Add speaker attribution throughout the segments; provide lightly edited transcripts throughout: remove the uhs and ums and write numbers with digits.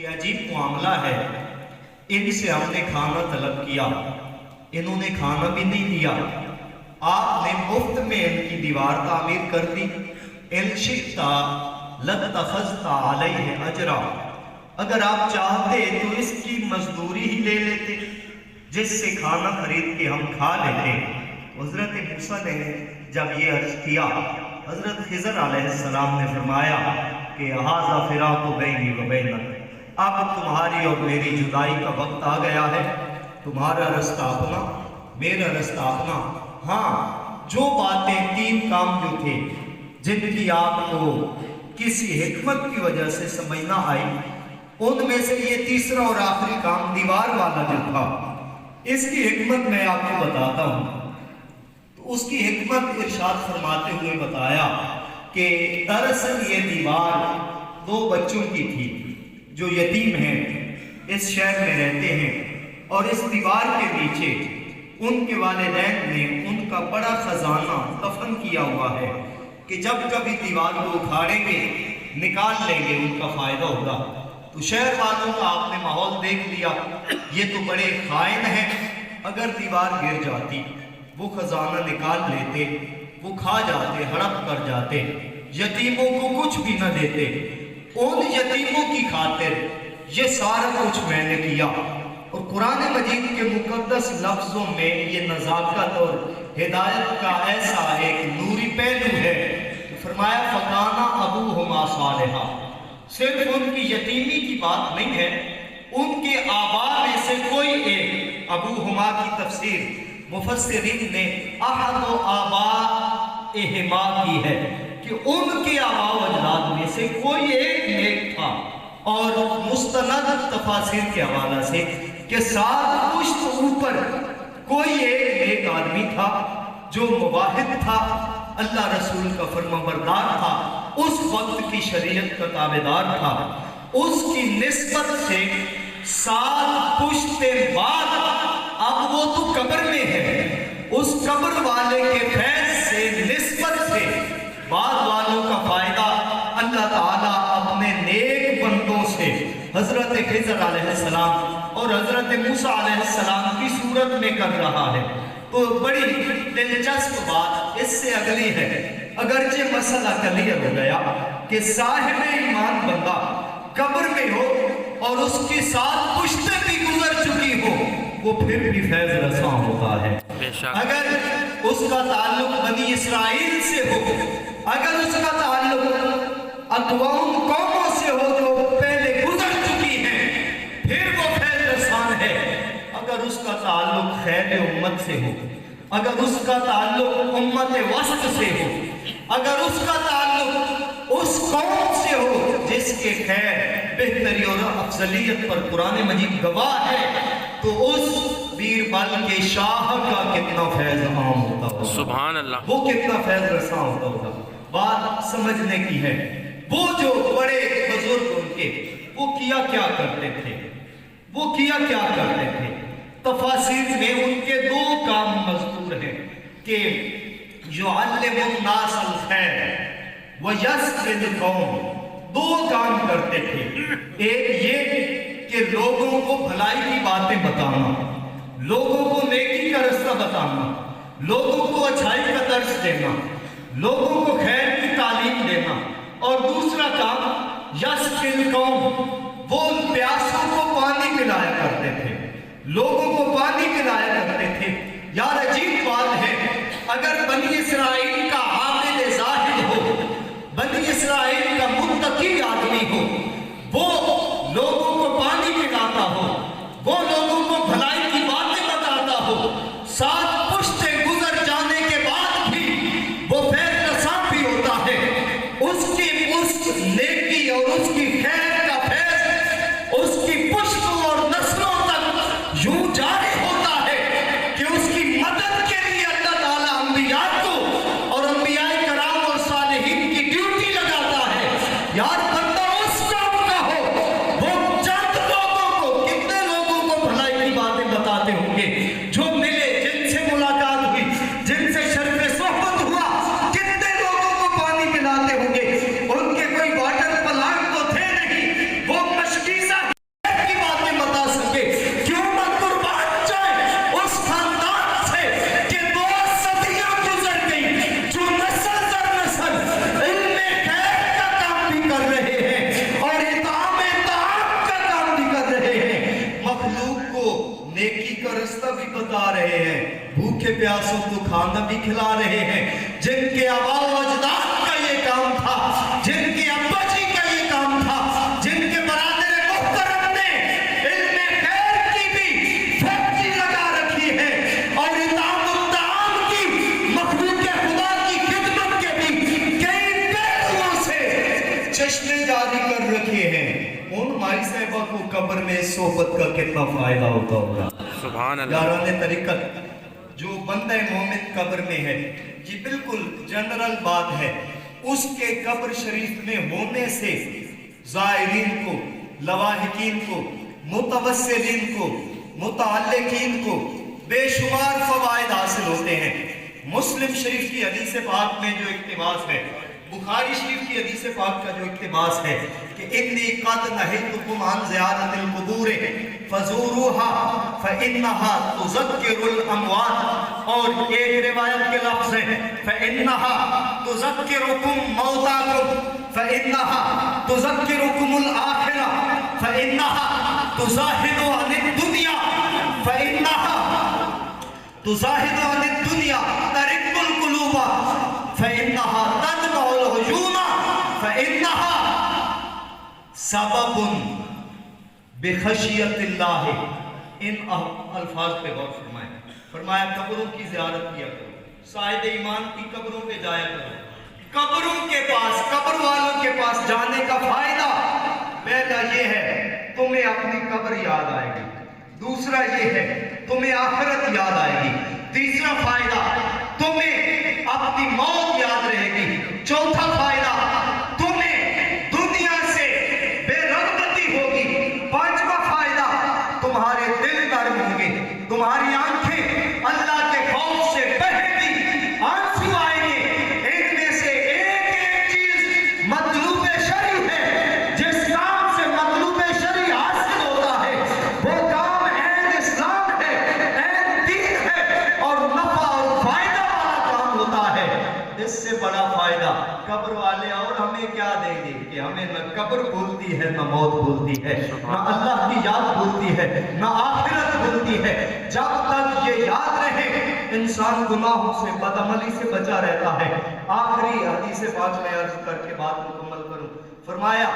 Speaker 1: کہ عجیب معاملہ ہے، ان سے ہم نے کھانا طلب کیا، انہوں نے کھانا بھی نہیں دیا، آپ نے مفت میں ان کی دیوار تعمیر کر دی۔ ان شئتا لاتخذتا علیہ اجرا، اگر آپ چاہتے تو اس کی مزدوری ہی لے لیتے جس سے کھانا خرید کے ہم کھا لیتے۔ حضرت موسیٰ نے جب یہ عرض کیا، حضرت خضر علیہ السلام نے فرمایا کہ ھذا فراق بینی و بینک، اب تمہاری اور میری جدائی کا وقت آ گیا ہے، تمہارا رستہ اپنا، میرا رستہ اپنا۔ ہاں، جو باتیں تین کام جو تھے جن کی آپ کو کسی حکمت کی وجہ سے سمجھ نہ آئی، ان میں سے یہ تیسرا اور آخری کام دیوار والا جو تھا، اس کی حکمت میں آپ کو بتاتا ہوں۔ تو اس کی حکمت ارشاد فرماتے ہوئے بتایا کہ دراصل یہ دیوار دو بچوں کی تھی جو یتیم ہیں، اس شہر میں رہتے ہیں، اور اس دیوار کے نیچے ان کے والدین نے ان کا بڑا خزانہ دفن کیا ہوا ہے کہ جب کبھی دیوار کو اکھاڑیں گے نکال لیں گے، ان کا فائدہ ہوگا۔ تو شہر والوں کا آپ نے ماحول دیکھ لیا، یہ تو بڑے خائن ہیں، اگر دیوار گر جاتی وہ خزانہ نکال لیتے، وہ کھا جاتے، ہڑپ کر جاتے، یتیموں کو کچھ بھی نہ دیتے۔ ان یتیموں کی خاطر یہ سارا کچھ میں نے کیا۔ اور قرآن مجید کے مقدس لفظوں میں یہ نزاکت اور ہدایت کا ایسا ایک نوری پہلو ہے۔ فرمایا فَكَانَ أَبُوهُمَا صَالِحًا، صرف ان کی یتیمی کی بات نہیں ہے، ان کے آباء میں سے کوئی ایک، ابوہما کی تفسیر مفسرین نے احد و آبائہما کی ہے کہ ان کے آباء و اجداد میں سے کوئی ایک نیک تھا، اور مستند تفاسیر کے حوالہ سے کہ سات پشت اوپر کوئی ایک نیک آدمی تھا جو مواحد تھا، اللہ رسول کا فرمانبردار تھا، اس وقت کی شریعت کا تابعدار تھا۔ اس کی نسبت سے سات پشتیں بعد، اب وہ تو قبر میں ہے، اس قبر والے کے فیض سے نسبت سے بعد والوں کا فائدہ اللہ تعالیٰ اپنے نیک بندوں سے حضرت خضر علیہ السلام اور حضرت موسیٰ علیہ السلام کی صورت میں کر رہا ہے۔ تو بڑی دلچسپ بات اس سے اگلی ہے، اگرچہ مسئلہ کلیئر ہو گیا کہ صاحب ایمان بندہ قبر میں ہو اور اس کی سات پشتیں بھی گزر چکی ہو، وہ پھر بھی فیض رساں ہوتا ہے۔ اگر اس کا تعلق بنی اسرائیل سے ہو، اگر اس کا تعلق اقوام قوموں سے ہو جو پہلے گزر چکی ہیں، پھر وہ فیض رساں ہے۔ اگر اس کا تعلق خیر امت سے ہو، اگر اس کا تعلق امت وسط سے ہو، اگر اس کا تعلق اس قوم سے ہو جس کے خیر بہتری اور افضلیت پر قرآن مجید گواہ ہے، تو اس بیربل کے شاہ کا کتنا فیض عام ہوتا ہوگا، سبحان اللہ، وہ کتنا فیض رساں ہوتا ہوگا۔ بات سمجھنے کی ہے، وہ جو بڑے بزرگ ان کے، وہ کیا کیا کرتے تھے، وہ کیا کیا کرتے تھے۔ تفاسیر میں ان کے دو کام مذکور ہیں کہ یعلم الناس الخیر ویسقی القوم، دو کام کرتے تھے۔ ایک یہ کہ لوگوں کو بھلائی کی باتیں بتانا، لوگوں کو نیکی کا رستہ بتانا، لوگوں کو اچھائی کا درس دینا، لوگوں کو خیر کی تعلیم دینا، اور دوسرا کام یسقی القوم، وہ پیاسوں کو پانی پلایا کرتے تھے، لوگوں کو پانی پلایا کرتے تھے۔ یار عجیب بات ہے، اگر بنی اسرائیل کا عابد زاہد ہو، بنی اسرائیل کا متقی آدمی ہو، وہ لوگوں کو پانی پلاتا ہو، وہ لوگوں کو بھلائی کی باتیں بتاتا ہو، سات پشتیں گزر جانے کے بعد بھی وہ فیض رساں بھی ہوتا ہے، اس کی اس نیکی اور اس کی خیر کا فیض प्यासों को खाना भी खिला रहे हैं, जिनके आबा व अजदाद का ये काम था, जिनके अब्बा जी का ये काम था, जिनके बरादर मुहतरम ने इल्मे खैर की भी फैक्ट्री लगा रखी है और इताम की मखलूक खुदा की खिदमत के भी कई पहलुओं से चश्मे जारी कर रखे हैं, उन माई साहिबा को कब्र में सोहबत का कितना फायदा होता होगा।
Speaker 2: सुभान अल्लाह।
Speaker 1: याराने तरीकत जो बंदा मोमिन कब्र में है, ये बिल्कुल जनरल बात है, उसके कब्र शरीफ में होने से ज़ायरीन को, लवाहिकीन को, मुतवस्सिलीन को, मुतअल्लिकीन को बेशुमार फवाइद हासिल होते हैं। मुस्लिम शरीफ की हदीस पाक में जो इक्तिबास है, बुखारी शरीफ की हदीस पाक का जो इक्तिबास है कि इन्नी कद नहीतुकुम अन ज़ियारतिल कुबूर फज़ूरूहा फ़इन्नहा तुज़क्किरुल अमवात, और एक रिवायत के लफ्ज़ है फ़इन्नहा तुज़क्किरुकुम मौताकुम फ़इन्नहा तुज़क्किरुकुमुल आखिरा फ़इन्नहा तुज़ाहिदु अनिद दुनिया फ़इन्नहा तुज़ाहिदु अनिद दुनिया तरिकुल कुलूबा फ़इन्नहा तदमउल हुजूमा फ़इन्नहा सबबुन बेखशियतिल्लाह। इन अल्फाज पे गौर फरमाएं। फरमाया कब्रों की ज़ियारत किया करो, साहिब ईमान की कब्रों पे जाया करो। कब्रों के पास, कब्र वालों के पास जाने का फायदा पहला ये है तुम्हें अपनी कब्र याद आएगी, दूसरा ये है तुम्हें आखिरत याद आएगी, तीसरा फायदा तुम्हें अपनी मौत याद रहेगी, चौथा फायदा तुम्हें दुनिया से बेरगबती होगी, पांचवा फायदा तुम्हारे दिल नर्म होंगे, तुम्हारी आंखें अल्लाह के खौफ से बहेंगी, आंसू आएंगे। इनमें से एक एक चीज मतलूब शरई है, जिस काम से मतलूब शरई हासिल होता है वो काम ऐन इस्लाम है, ऐन दीन है और नफा और फायदा वाला काम होता है। इससे बड़ा फायदा कब्र वाले और हमें क्या देंगे कि हमें न कब्र भूलती है, न मौत भूलती है, न अल्लाह की याद भूलती है, न आखिरत भूलती है। जब तक ये याद रहे इंसान गुनाहों से, बदअमली से बचा रहता है। आखिरी हदीस पाक में अर्ज करके बात मुकम्मल करूं। फरमाया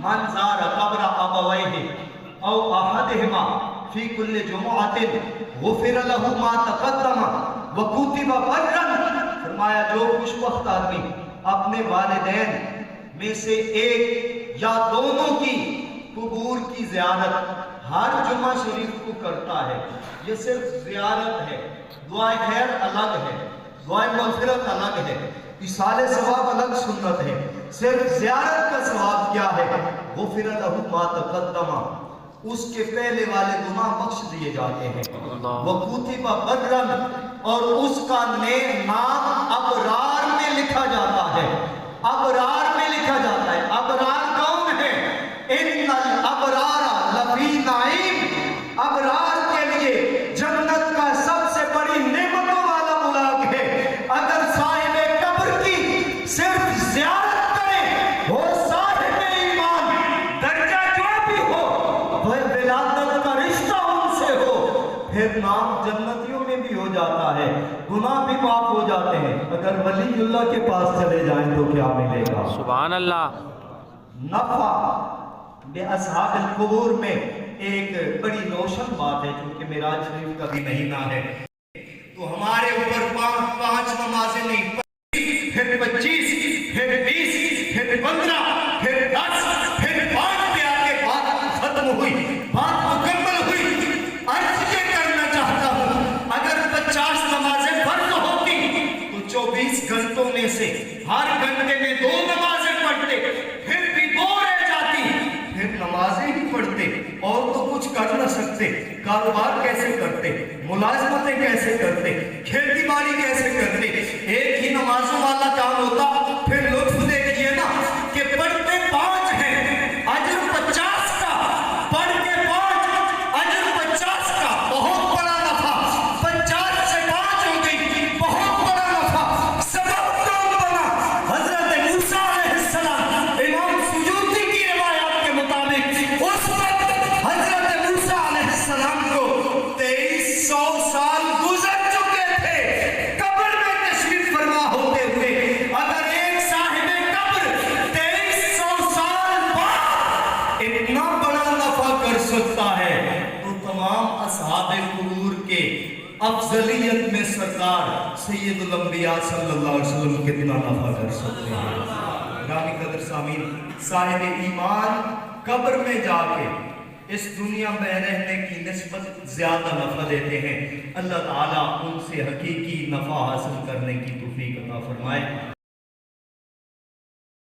Speaker 1: मन ज़ारा कब्र अबवैहि औ अहदिहिमा फी कुल्लि जुमुअतिन गुफिर लहू मा तक़द्दम व कुतिबा बर्रन। फरमाया जो खुशबख्त आदमी अपने वालिदैन में से एक या दोनों की कुबूर की ज़ियारत हर जुमा शरीफ को करता है, ये सिर्फ ज़ियारत है, दुआए खैर अलग है, दुआए मग़फ़िरत अलग है, इसाले सवाब अलग सुन्नत है। सिर्फ ज़ियारत का सवाब क्या है? गुफ़िर लहू मा तक़द्दम, उसके पहले वाले गुनाह बख्श दिए जाते हैं। वकुतिबा बर्रन, और उसका नाम अबरार में लिखा जाता है, अबरार में लिखा जाता है। अबरार कौन है? इन्नल अबरारा लफी नाइम, अबरार के लिए जन्नत का सबसे बड़ी नेमतों वाला मुलाक है। अगर साहिब कब्र की सिर्फ ज़ियारत करे, हो साहिब ईमान, दर्जा जो भी हो, वह विलादत का रिश्ता उनसे हो, फिर नाम जन्नतियों में भी हो जाता है, गुनाह भी माफ हो जाते हैं। अगर वलीउल्लाह के पास चले जाएं तो क्या मिलेगा? सुभान अल्लाह। नफा बेअसहाबिल कुबूर में एक बड़ी रोशन बात है, क्योंकि मिराज शरीफ का भी महीना है, तो हमारे ऊपर पांच नमाजें नहीं, फिर 25, फिर 20, फिर 15, फिर 10, फिर 5 पे आके बात खत्म हुई, बात मुकम्मल हुई। अर्ज ये करना चाहता हूं, अगर 50 नमाजें फर्ज होती तो 24 घंटों में से हर घंटे में 2 नमाजें पढ़ते, फिर भी 2 रह जाती, फिर नमाजें ही पढ़ते और तो कुछ कर न सकते। कारोबार कैसे करते, मुलाजमतें कैसे करते, खेती बाड़ी कैसे करते? एक ही नमाजों वाला काम होता। फिर लुत्फ देखिए ना कि पढ़ते 5 हैं, अजर 50 का, पढ़ के 5, अजर 50 का, बहुत बड़ा नफा। 50 से 5 हो गई, बहुत बड़ा नफा। सबब कौन बना? हजरत मूसा अलैहिस्सलाम। इमाम सुयूती की रिवायत के मुताबिक उस वक्त हजरत मूसा अलैहिस्सलाम को 2300 साल गुजर चुके थे। افضلیت میں سرکار سید الانبیاء صلی اللہ علیہ وسلم کتنا نفع کر سکتے ہیں. گرامی قدر سامعین، صاحب ایمان قبر میں جا کے اس دنیا میں رہنے کی نسبت زیادہ نفع دیتے ہیں. اللہ تعالیٰ ان سے حقیقی نفع حاصل کرنے کی توفیق عطا فرمائے.